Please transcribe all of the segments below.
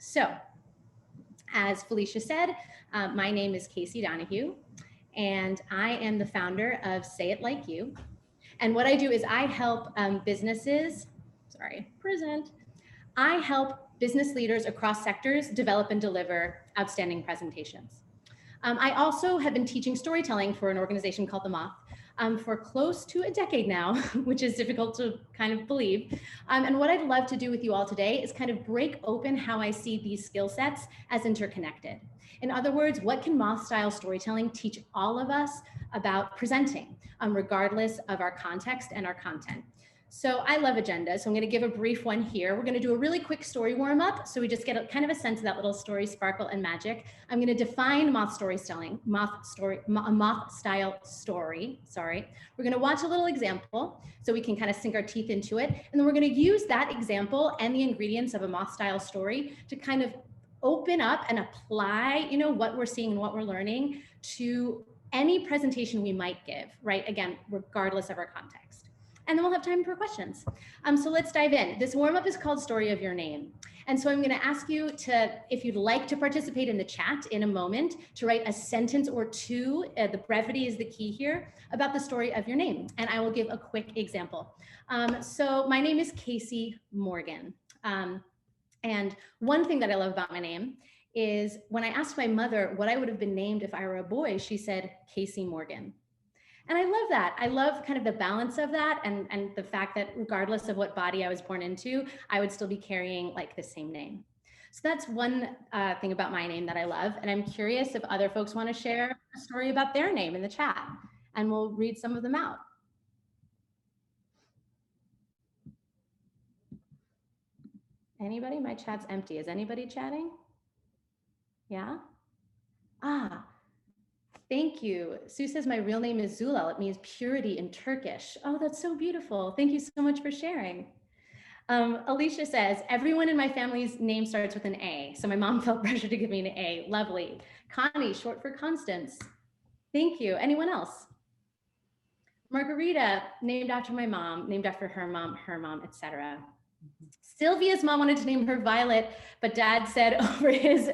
So, as Felicia said, my name is Casey Donahue, and I am the founder of Say It Like You. And what I do is I help I help business leaders across sectors develop and deliver outstanding presentations. I also have been teaching storytelling for an organization called the Moth for close to a decade now, which is difficult to kind of believe. And what I'd love to do with you all today is kind of break open how I see these skill sets as interconnected. In other words, what can Moth style storytelling teach all of us about presenting, regardless of our context and our content? So I love agendas, so I'm going to give a brief one here. We're going to do a really quick story warm up, so we just get a kind of a sense of that little story sparkle and magic. I'm going to define Moth storytelling, Moth style story. We're going to watch a little example so we can kind of sink our teeth into it, and then we're going to use that example and the ingredients of a Moth style story to kind of open up and apply, what we're seeing and what we're learning to any presentation we might give, right? Again, regardless of our context. And then we'll have time for questions. So let's dive in. This warm-up is called Story of Your Name. And so I'm gonna ask you to, if you'd like to participate in the chat in a moment, to write a sentence or two, the brevity is the key here, about the story of your name. And I will give a quick example. So my name is Casey Morgan. And one thing that I love about my name is when I asked my mother what I would have been named if I were a boy, she said, Casey Morgan. And I love that. I love kind of the balance of that and the fact that regardless of what body I was born into, I would still be carrying like the same name. So that's one thing about my name that I love. And I'm curious if other folks want to share a story about their name in the chat, and we'll read some of them out. Anybody? My chat's empty. Is anybody chatting? Yeah? Thank you. Sue says my real name is Zulal. It means purity in Turkish. Oh, that's so beautiful. Thank you so much for sharing. Alicia says, everyone in my family's name starts with an A. So my mom felt pressure to give me an A. Lovely. Connie, short for Constance. Thank you. Anyone else? Margarita, named after my mom, named after her mom, etc. Sylvia's mom wanted to name her Violet, but dad said over his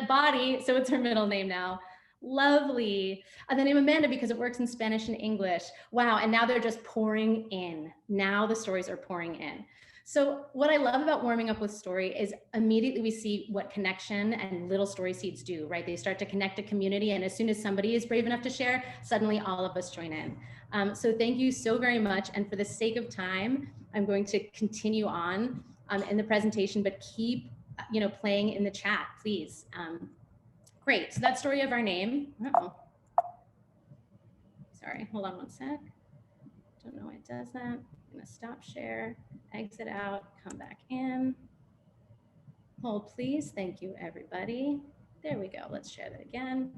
body, so it's her middle name now. Lovely. The name Amanda because it works in Spanish and English. Wow, and now they're just pouring in. Now the stories are pouring in. So what I love about warming up with story is immediately we see what connection and little story seeds do, right? They start to connect a community, and as soon as somebody is brave enough to share, suddenly all of us join in. So thank you so very much, and for the sake of time, I'm going to continue on in the presentation, but keep playing in the chat, please. Great, so that story of our name. Sorry, hold on one sec. Don't know why it does that. I'm gonna stop share, exit out, come back in. Hold please, thank you everybody. There we go, let's share that again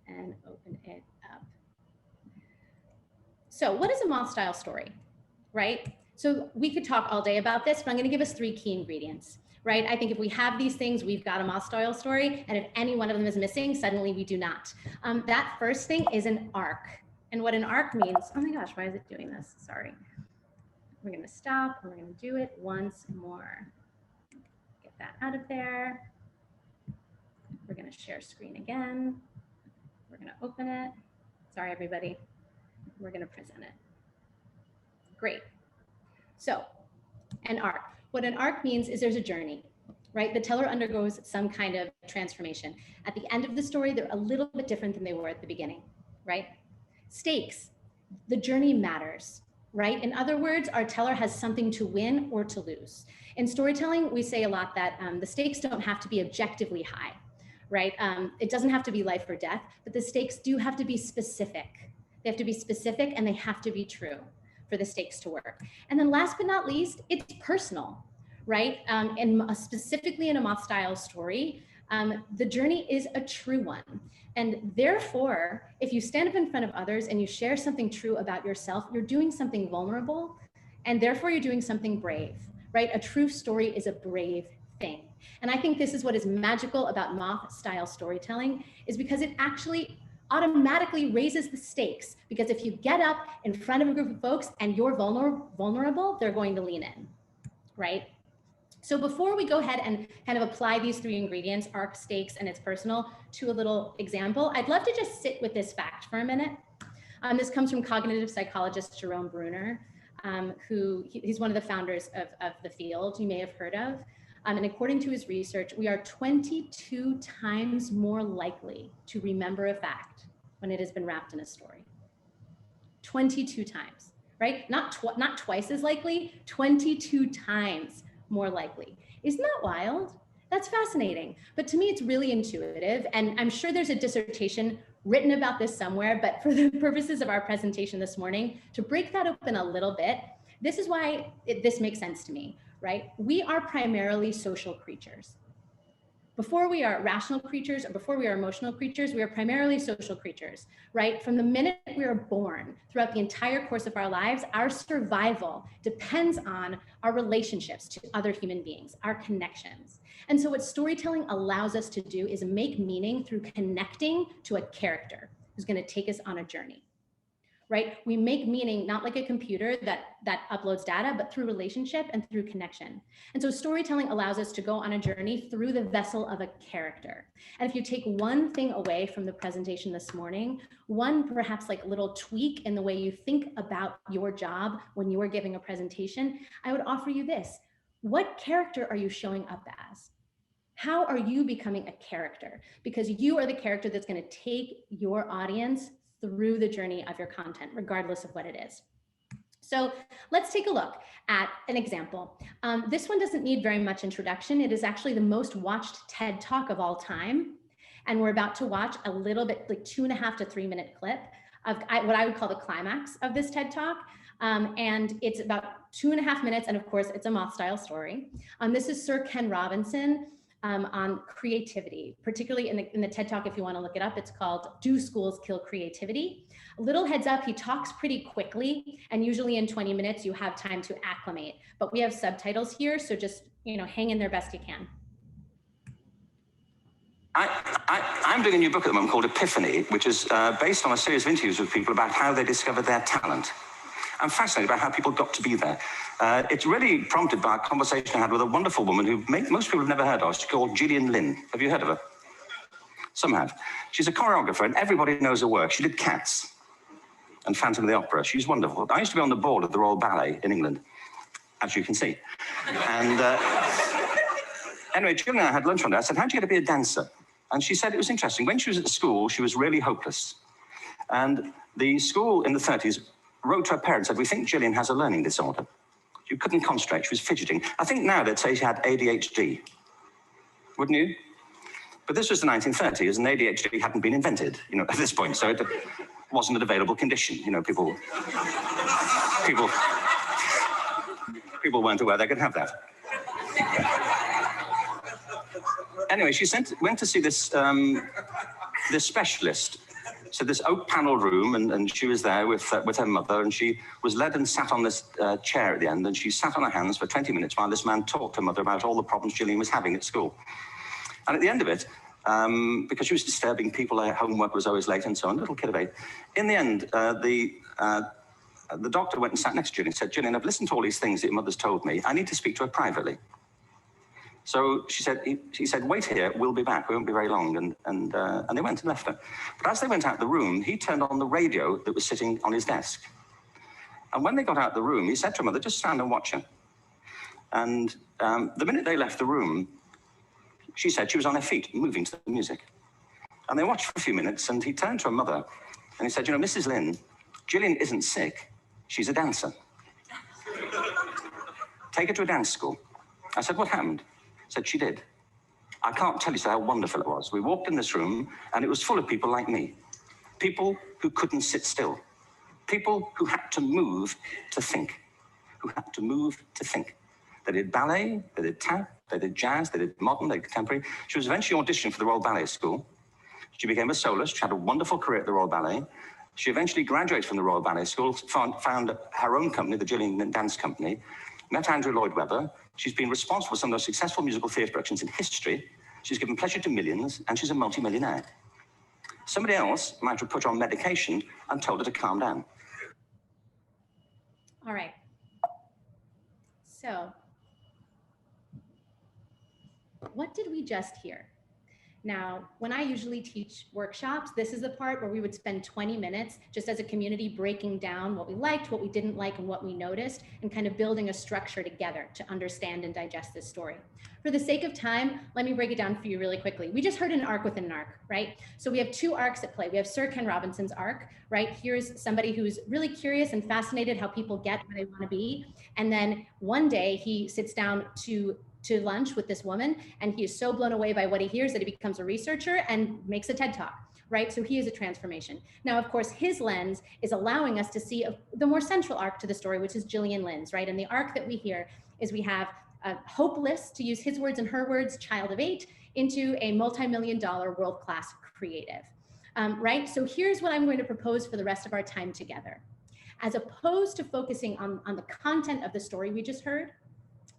and open it up. So what is a Moth style story, right? So we could talk all day about this, but I'm gonna give us 3 key ingredients. Right? I think if we have these things, we've got a Moth style story. And if any one of them is missing, suddenly we do not. That first thing is an arc. And what an arc means, oh my gosh, why is it doing this? Sorry. We're going to stop and we're going to do it once more. Get that out of there. We're going to share screen again. We're going to open it. Sorry, everybody. We're going to present it. Great. So an arc. What an arc means is there's a journey, right? The teller undergoes some kind of transformation. At the end of the story, they're a little bit different than they were at the beginning, right? Stakes, the journey matters, right? In other words, our teller has something to win or to lose. In storytelling, we say a lot that the stakes don't have to be objectively high, right? It doesn't have to be life or death, but the stakes do have to be specific. They have to be specific and they have to be true for the stakes to work. And then last but not least, it's personal, right? And specifically in a Moth style story, the journey is a true one. And therefore, if you stand up in front of others and you share something true about yourself, you're doing something vulnerable, and therefore you're doing something brave, right? A true story is a brave thing. And I think this is what is magical about Moth style storytelling, is because it actually automatically raises the stakes, because if you get up in front of a group of folks and you're vulnerable, they're going to lean in, right? So before we go ahead and kind of apply these 3 ingredients, arc, stakes, and it's personal, to a little example, I'd love to just sit with this fact for a minute. This comes from cognitive psychologist Jerome Bruner, he's one of the founders of the field you may have heard of. And according to his research, we are 22 times more likely to remember a fact when it has been wrapped in a story. 22 times, right? Not twice as likely, 22 times more likely. Isn't that wild? That's fascinating. But to me, it's really intuitive. And I'm sure there's a dissertation written about this somewhere, but for the purposes of our presentation this morning, to break that open a little bit, this is why this makes sense to me, right? We are primarily social creatures. Before we are rational creatures or before we are emotional creatures, we are primarily social creatures, right? From the minute we are born, throughout the entire course of our lives, our survival depends on our relationships to other human beings, our connections. And so what storytelling allows us to do is make meaning through connecting to a character who's going to take us on a journey. Right? We make meaning not like a computer that uploads data, but through relationship and through connection. And so storytelling allows us to go on a journey through the vessel of a character. And if you take one thing away from the presentation this morning, one perhaps like little tweak in the way you think about your job when you are giving a presentation, I would offer you this. What character are you showing up as? How are you becoming a character? Because you are the character that's going to take your audience through the journey of your content, regardless of what it is. So let's take a look at an example. This one doesn't need very much introduction. It is actually the most watched TED Talk of all time. And we're about to watch a little bit, like 2.5 to 3 minute clip of what I would call the climax of this TED Talk. And it's about 2.5 minutes. And of course, it's a Moth style story. This is Sir Ken Robinson, on creativity, particularly in the TED Talk. If you want to look it up, it's called Do Schools Kill Creativity? A little heads up, he talks pretty quickly, and usually in 20 minutes you have time to acclimate, but we have subtitles here, so just hang in there best you can. I'm doing a new book at the moment called Epiphany, which is based on a series of interviews with people about how they discovered their talent. I'm fascinated by how people got to be there. It's really prompted by a conversation I had with a wonderful woman who most people have never heard of. She's called Gillian Lynn. Have you heard of her? Some have. She's a choreographer and everybody knows her work. She did Cats and Phantom of the Opera. She's wonderful. I used to be on the board of the Royal Ballet in England, as you can see. And anyway, Gillian and I had lunch one day. I said, how'd you get to be a dancer? And she said it was interesting. When she was at school, she was really hopeless. And the school in the 30s wrote to her parents and said, we think Gillian has a learning disorder. She couldn't concentrate, she was fidgeting. I think now they'd say she had ADHD, wouldn't you? But this was the 1930s and ADHD hadn't been invented, at this point, so it wasn't an available condition. People weren't aware they could have that. Anyway, she went to see this specialist. So this oak panelled room, and she was there with her mother, and she was led and sat on this chair at the end, and she sat on her hands for 20 minutes while this man talked to her mother about all the problems Gillian was having at school. And at the end of it, because she was disturbing people, her homework was always late and so on, little kid of 8. In the end, the doctor went and sat next to Gillian and said, Gillian, I've listened to all these things that your mother's told me. I need to speak to her privately. So she said, wait here, we'll be back, we won't be very long. And they went and left her. But as they went out the room, he turned on the radio that was sitting on his desk. And when they got out the room, he said to her mother, just stand and watch her. And the minute they left the room, she said she was on her feet, moving to the music. And they watched for a few minutes, and he turned to her mother, and he said, Mrs. Lynn, Gillian isn't sick, she's a dancer. Take her to a dance school. I said, what happened? Said she did. I can't tell you how wonderful it was. We walked in this room and it was full of people like me. People who couldn't sit still. People who had to move to think. They did ballet, they did tap, they did jazz, they did modern, they did contemporary. She was eventually auditioned for the Royal Ballet School. She became a soloist. She had a wonderful career at the Royal Ballet. She eventually graduated from the Royal Ballet School, found her own company, the Gillian Dance Company, met Andrew Lloyd Webber. She's been responsible for some of the most successful musical theatre productions in history. She's given pleasure to millions, and she's a multi-millionaire. Somebody else might have put her on medication and told her to calm down. All right. So what did we just hear? Now, when I usually teach workshops, this is the part where we would spend 20 minutes just as a community breaking down what we liked, what we didn't like, and what we noticed, and kind of building a structure together to understand and digest this story. For the sake of time, let me break it down for you really quickly. We just heard an arc within an arc, right? So we have two arcs at play. We have Sir Ken Robinson's arc, right? Here's somebody who's really curious and fascinated how people get where they want to be. And then one day he sits down to lunch with this woman, and he is so blown away by what he hears that he becomes a researcher and makes a TED Talk, right? So he is a transformation. Now, of course, his lens is allowing us to see the more central arc to the story, which is Gillian Lynn's, right? And the arc that we hear is we have a hopeless, to use his words and her words, child of 8 into a multi-million-dollar world-class creative, right? So here's what I'm going to propose for the rest of our time together. As opposed to focusing on the content of the story we just heard,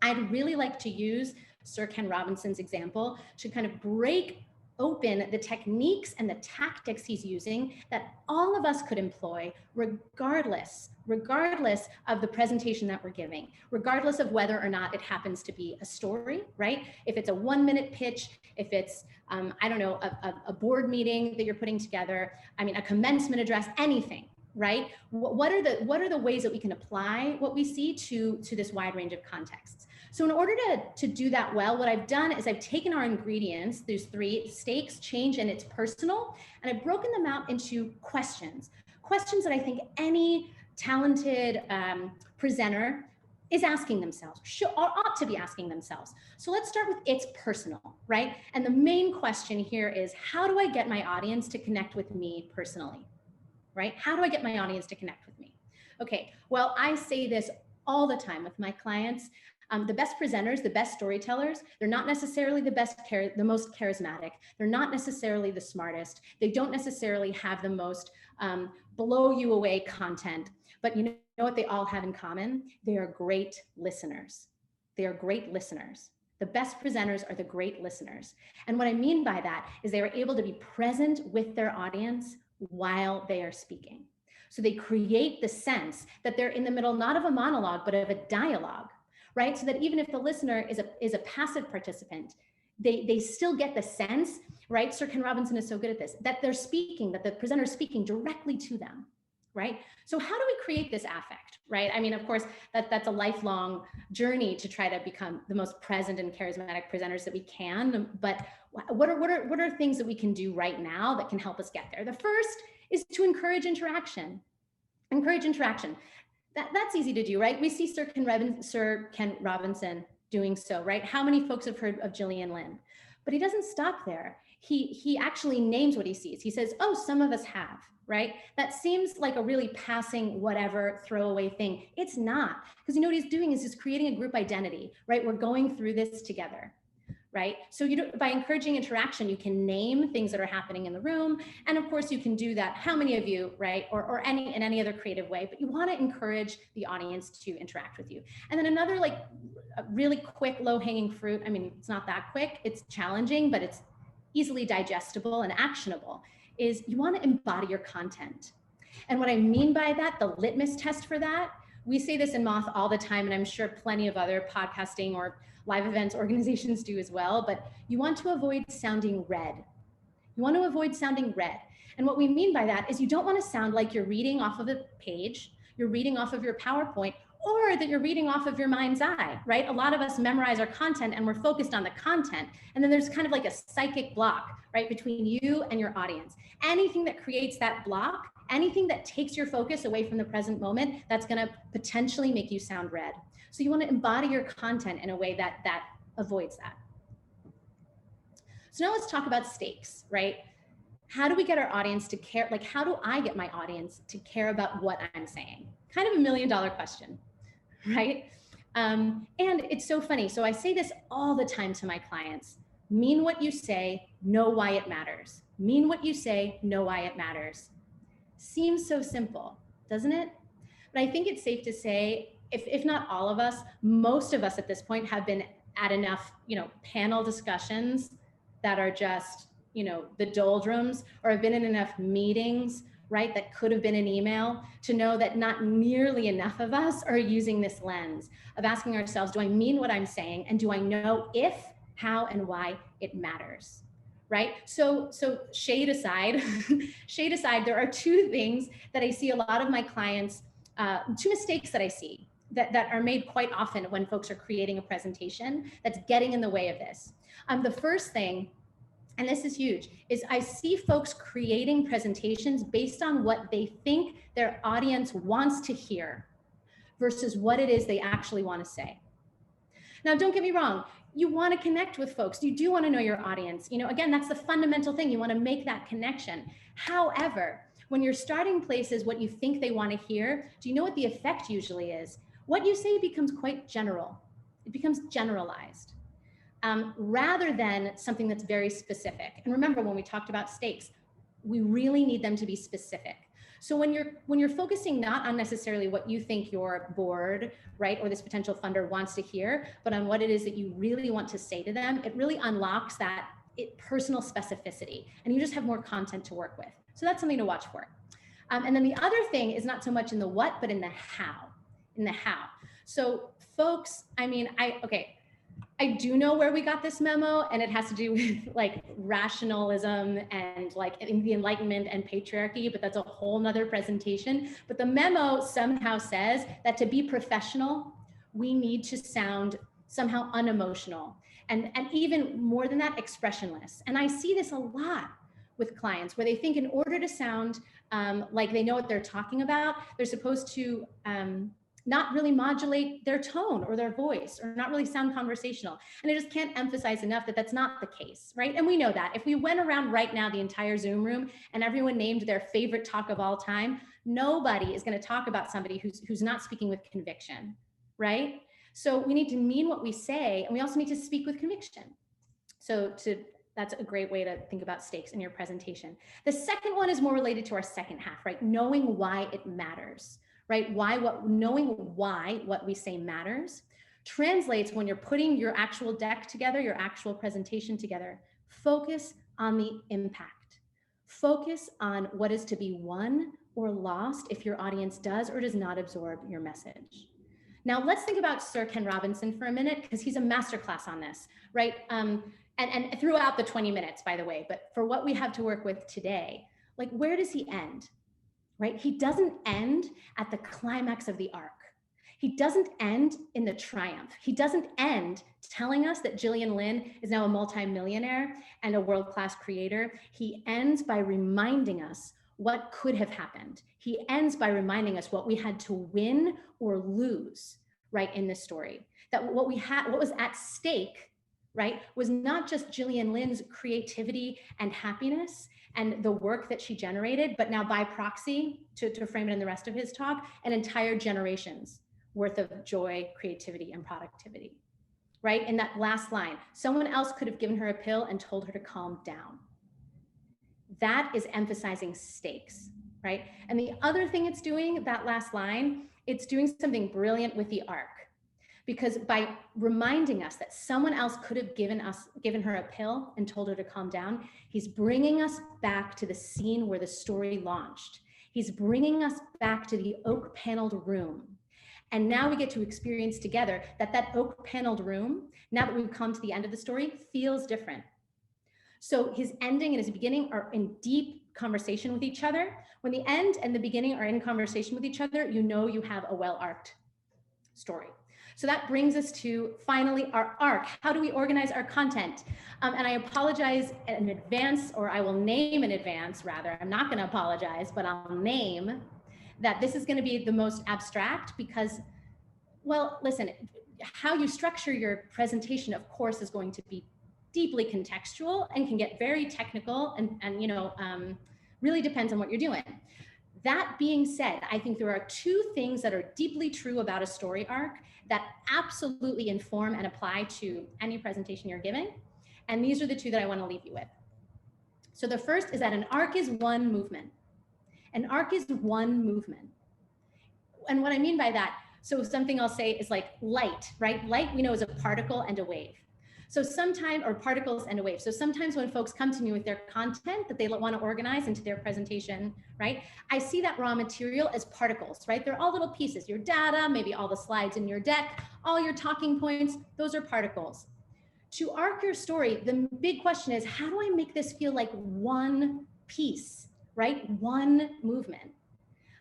I'd really like to use Sir Ken Robinson's example to kind of break open the techniques and the tactics he's using that all of us could employ regardless of the presentation that we're giving, regardless of whether or not it happens to be a story, right? If it's a 1-minute pitch, if it's, I don't know, a board meeting that you're putting together, I mean, a commencement address, anything. Right? What are the ways that we can apply what we see to this wide range of contexts? So in order to do that well, what I've done is I've taken our ingredients, there's 3: stakes, change, and it's personal, and I've broken them out into questions that I think any talented presenter is asking themselves, or ought to be asking themselves. So let's start with it's personal, right? And the main question here is, how do I get my audience to connect with me personally? Right? How do I get my audience to connect with me? Okay, well, I say this all the time with my clients. The best presenters, the best storytellers, they're not necessarily the most charismatic. They're not necessarily the smartest. They don't necessarily have the most blow you away content. But you know what they all have in common? They are great listeners. They are great listeners. The best presenters are the great listeners. And what I mean by that is they are able to be present with their audience while they are speaking. So they create the sense that they're in the middle, not of a monologue, but of a dialogue, right? So that even if the listener is a passive participant, they still get the sense, right? Sir Ken Robinson is so good at this, that they're speaking, that the presenter is speaking directly to them, right? So how do we create this affect, right? I mean, of course, that's a lifelong journey to try to become the most present and charismatic presenters that we can. But what are things that we can do right now that can help us get there? The first is to encourage interaction. Encourage interaction. That's easy to do, right? We see Sir Ken Robinson doing so, right? How many folks have heard of Gillian Lynn? But he doesn't stop there. He actually names what he sees. He says, oh, some of us have, right? That seems like a really passing, whatever, throwaway thing. It's not, because you know what he's doing is he's creating a group identity, right? We're going through this together, right? So by encouraging interaction, you can name things that are happening in the room. And of course you can do that, how many of you, right? Or in any other creative way, but you wanna encourage the audience to interact with you. And then another like really quick, low hanging fruit, I mean, it's not that quick, it's challenging, but it's easily digestible and actionable, is you wanna embody your content. And what I mean by that, the litmus test for that, we say this in Moth all the time, and I'm sure plenty of other podcasting or live events organizations do as well, but you want to avoid sounding red. You want to avoid sounding red. And what we mean by that is you don't want to sound like you're reading off of a page, you're reading off of your PowerPoint, or that you're reading off of your mind's eye, right? A lot of us memorize our content and we're focused on the content. And then there's kind of like a psychic block, right, between you and your audience. Anything that creates that block, anything that takes your focus away from the present moment, that's going to potentially make you sound red. So you want to embody your content in a way that avoids that. So now let's talk about stakes, right? How do we get our audience to care? Like, how do I get my audience to care about what I'm saying? Kind of $1 million question, right? And it's so funny. So I say this all the time to my clients: mean what you say, know why it matters. Mean what you say, know why it matters. Seems so simple, doesn't it? But I think it's safe to say, if not all of us, most of us at this point have been at enough, panel discussions that are just, the doldrums, or have been in enough meetings, right, that could have been an email, to know that not nearly enough of us are using this lens of asking ourselves, do I mean what I'm saying? And do I know how and why it matters, right? So shade aside, shade aside, there are two things that I see a lot of my clients, two mistakes that I see that are made quite often when folks are creating a presentation that's getting in the way of this. The first thing, and this is huge, is I see folks creating presentations based on what they think their audience wants to hear versus what it is they actually want to say. Now, don't get me wrong. You want to connect with folks. You do want to know your audience. You know, again, that's the fundamental thing. You want to make that connection. However, when you're starting places, what you think they want to hear, do you know what the effect usually is? What you say becomes quite general. It becomes generalized rather than something that's very specific. And remember, when we talked about stakes, we really need them to be specific. So when you're focusing not on necessarily what you think your board, right, or this potential funder wants to hear, but on what it is that you really want to say to them, it really unlocks that personal specificity, and you just have more content to work with. So that's something to watch for. And then the other thing is not so much in the what, but in the how. In the how. So folks, I mean, I do know where we got this memo, and it has to do with like rationalism and like the Enlightenment and patriarchy, but that's a whole nother presentation. But the memo somehow says that to be professional, we need to sound somehow unemotional and even more than that, expressionless. And I see this a lot with clients where they think in order to sound like they know what they're talking about, they're supposed to not really modulate their tone or their voice or not really sound conversational. And I just can't emphasize enough that that's not the case, right? And we know that. If we went around right now, the entire Zoom room, and everyone named their favorite talk of all time, nobody is going to talk about somebody who's not speaking with conviction, right? So we need to mean what we say, and we also need to speak with conviction. So that's a great way to think about stakes in your presentation. The second one is more related to our second half, right? Knowing why it matters. Right? Knowing why what we say matters translates when you're putting your actual deck together, your actual presentation together. Focus on the impact. Focus on what is to be won or lost if your audience does or does not absorb your message. Now let's think about Sir Ken Robinson for a minute, because he's a masterclass on this, right? And throughout the 20 minutes, by the way, but for what we have to work with today, like where does he end? Right? He doesn't end at the climax of the arc. He doesn't end in the triumph. He doesn't end telling us that Gillian Lynn is now a multimillionaire and a world-class creator. He ends by reminding us what could have happened. He ends by reminding us what we had to win or lose, right, in this story. That what was at stake, right, was not just Gillian Lynn's creativity and happiness and the work that she generated, but now by proxy, to frame it in the rest of his talk, an entire generation's worth of joy, creativity, and productivity, right? In that last line, someone else could have given her a pill and told her to calm down. That is emphasizing stakes, right? And the other thing it's doing, that last line, it's doing something brilliant with the arc. Because by reminding us that someone else could have given her a pill and told her to calm down, he's bringing us back to the scene where the story launched. He's bringing us back to the oak paneled room. And now we get to experience together that oak paneled room, now that we've come to the end of the story, feels different. So his ending and his beginning are in deep conversation with each other. When the end and the beginning are in conversation with each other, you know you have a well-arced story. So that brings us to finally our arc. How do we organize our content? And I apologize in advance, or I will name in advance rather. I'm not going to apologize, but I'll name that this is going to be the most abstract because, well, listen, how you structure your presentation, of course, is going to be deeply contextual and can get very technical and you know, really depends on what you're doing. That being said, I think there are two things that are deeply true about a story arc that absolutely inform and apply to any presentation you're giving. And these are the two that I want to leave you with. So the first is that an arc is one movement. An arc is one movement. And what I mean by that, so something I'll say is like light, right? Light we know is a particle and a wave. So sometimes, or particles and a wave. So sometimes when folks come to me with their content that they want to organize into their presentation, right? I see that raw material as particles, right? They're all little pieces, your data, maybe all the slides in your deck, all your talking points, those are particles. To arc your story, the big question is, how do I make this feel like one piece, right? One movement.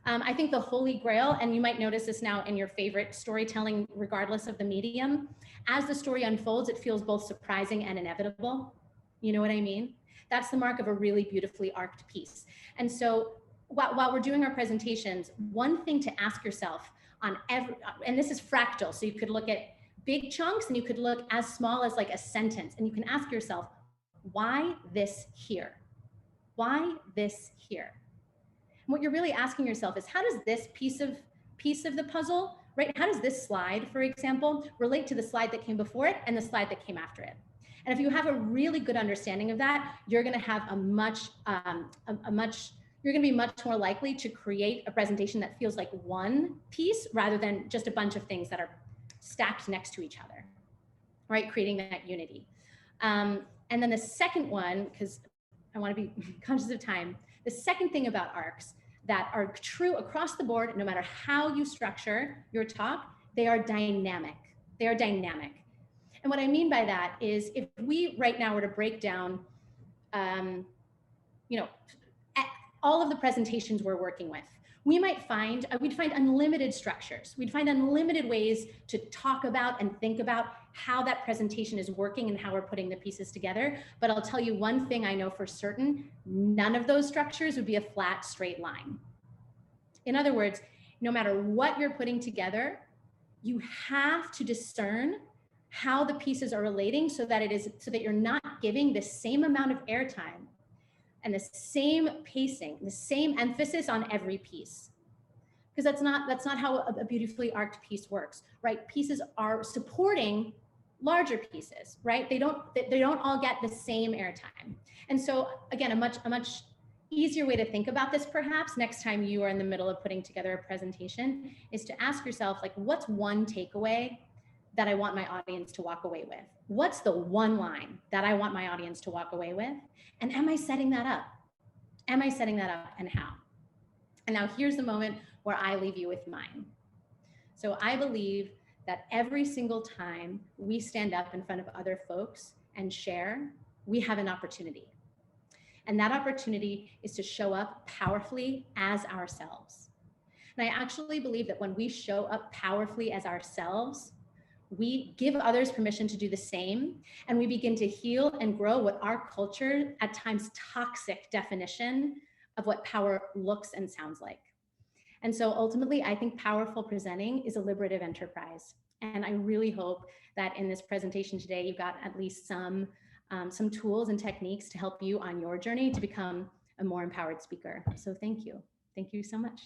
I think the holy grail, and you might notice this now in your favorite storytelling, regardless of the medium, as the story unfolds, it feels both surprising and inevitable. You know what I mean? That's the mark of a really beautifully arced piece. And so while we're doing our presentations, one thing to ask yourself on every, and this is fractal, so you could look at big chunks and you could look as small as like a sentence, and you can ask yourself, why this here? Why this here? And what you're really asking yourself is, how does this piece of the puzzle, right? How does this slide, for example, relate to the slide that came before it and the slide that came after it? And if you have a really good understanding of that, you're going to have you're going to be much more likely to create a presentation that feels like one piece rather than just a bunch of things that are stacked next to each other, right? Creating that unity. And then the second one, because I want to be conscious of time, the second thing about arcs that are true across the board, no matter how you structure your talk, they are dynamic. They are dynamic. And what I mean by that is, if we right now were to break down, all of the presentations we're working with, we'd find unlimited structures. We'd find unlimited ways to talk about and think about how that presentation is working and how we're putting the pieces together. But I'll tell you one thing I know for certain, none of those structures would be a flat, straight line. In other words, no matter what you're putting together, you have to discern how the pieces are relating so that you're not giving the same amount of airtime and the same pacing, the same emphasis on every piece. Because that's not how a beautifully arced piece works, right? Pieces are supporting larger pieces, right? They don't all get the same airtime. And so again, a much easier way to think about this, perhaps next time you are in the middle of putting together a presentation, is to ask yourself, like, what's one takeaway that I want my audience to walk away with? What's the one line that I want my audience to walk away with? And am I setting that up? Am I setting that up, and how? And now here's the moment where I leave you with mine. So I believe that every single time we stand up in front of other folks and share, we have an opportunity. And that opportunity is to show up powerfully as ourselves. And I actually believe that when we show up powerfully as ourselves, we give others permission to do the same, and we begin to heal and grow what our culture, at times toxic definition of what power looks and sounds like. And so ultimately, I think powerful presenting is a liberative enterprise. And I really hope that in this presentation today, you got at least some tools and techniques to help you on your journey to become a more empowered speaker. So thank you. Thank you so much.